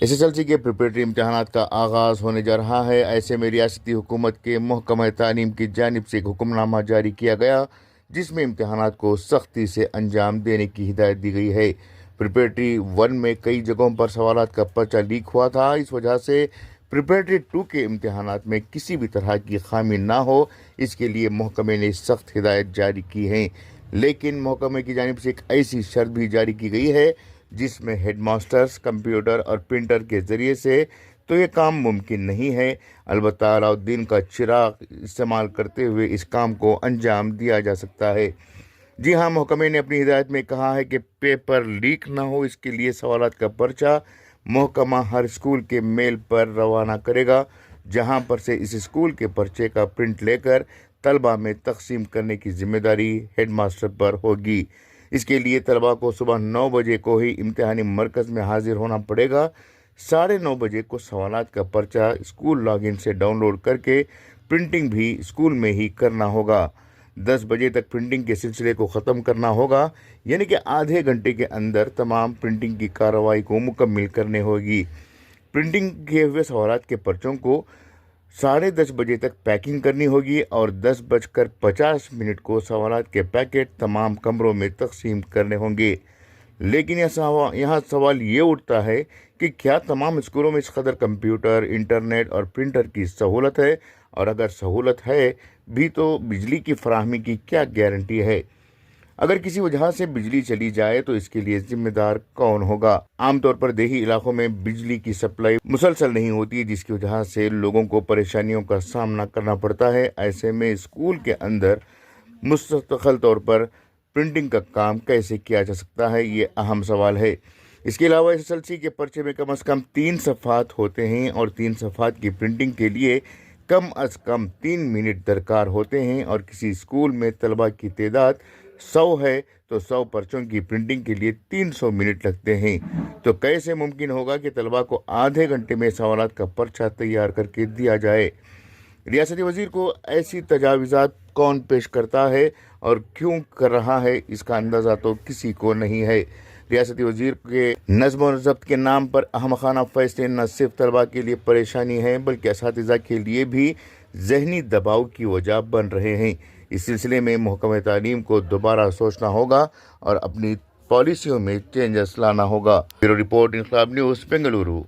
SSLC के preparatory इम्तहानात का आगाज़ होने जा रहा है। ऐसे में रियासती हुकूमत के महकमा तालीम की जानिब से एक हुक्मनामा जारी किया गया, जिसमें इम्तहानात को सख्ती से अंजाम देने की हिदायत दी गई है। प्रिपरेटरी 1 में कई जगहों पर सवालात का पर्चा लीक हुआ था। इस वजह से प्रिपरेटरी 2 के इम्तहानात में किसी भी तरह की खामी ना हो, इसके लिए महकमे ने सख्त हिदायत जारी की है। लेकिन महकमे की जानिब से एक ऐसी शर्त भी जारी की गई है जिसमें हेडमास्टर्स कंप्यूटर और प्रिंटर के ज़रिए से तो ये काम मुमकिन नहीं है। अलबत्ता अलाउद्दीन का चिराग इस्तेमाल करते हुए इस काम को अंजाम दिया जा सकता है। जी हाँ, महकमे ने अपनी हिदायत में कहा है कि पेपर लीक ना हो, इसके लिए सवालात का पर्चा महकमा हर स्कूल के मेल पर रवाना करेगा, जहाँ पर से इस स्कूल के पर्चे का प्रिंट लेकर तलबा में तकसीम करने की जिम्मेदारी हेडमास्टर पर होगी। इसके लिए तलबा को सुबह 9 बजे को ही इम्तिहानी मरकज़ में हाजिर होना पड़ेगा। 9:30 बजे को सवालात का पर्चा स्कूल लॉगिन से डाउनलोड करके प्रिंटिंग भी स्कूल में ही करना होगा। 10 बजे तक प्रिंटिंग के सिलसिले को ख़त्म करना होगा, यानी कि आधे घंटे के अंदर तमाम प्रिंटिंग की कार्रवाई को मुकम्मल करने होगी। प्रिंटिंग किए हुए सवालात के पर्चों को 10:30 बजे तक पैकिंग करनी होगी और 10:50 को सवालात के पैकेट तमाम कमरों में तकसीम करने होंगे। लेकिन यहाँ सवाल ये उठता है कि क्या तमाम स्कूलों में इस कदर कंप्यूटर, इंटरनेट और प्रिंटर की सहूलत है, और अगर सहूलत है भी तो बिजली की फराहमी की क्या गारंटी है। अगर किसी वजह से बिजली चली जाए तो इसके लिए जिम्मेदार कौन होगा। आमतौर पर देही इलाकों में बिजली की सप्लाई मुसलसल नहीं होती है, जिसकी वजह से लोगों को परेशानियों का सामना करना पड़ता है। ऐसे में स्कूल के अंदर मुस्तकिल तौर पर प्रिंटिंग का काम कैसे किया जा सकता है, ये अहम सवाल है। इसके अलावा SSLC के पर्चे में कम से कम 3 सफ़ात होते हैं और 3 सफ़ात की प्रिंटिंग के लिए कम से कम 3 मिनट दरकार होते हैं, और किसी स्कूल में तलबा की तादाद 100 है तो 100 पर्चों की प्रिंटिंग के लिए 300 मिनट लगते हैं। तो कैसे मुमकिन होगा कि तलबा को आधे घंटे में सवालात का पर्चा तैयार करके दिया जाए। रियासती वज़ीर को ऐसी तजावीज़ात कौन पेश करता है और क्यों कर रहा है, इसका अंदाज़ा तो किसी को नहीं है। रियासती वज़ीर के नज़्म और ज़ब्त के नाम पर अहमखाना फैसले न सिर्फ तलबा के लिए परेशानी है, बल्कि असातिज़ा के लिए भी ज़हनी दबाव की वजह बन रहे हैं। इस सिलसिले में महकमा तालीम को दोबारा सोचना होगा और अपनी पॉलिसियों में चेंजेस लाना होगा। Bureau report, Inquilab news, Bengaluru.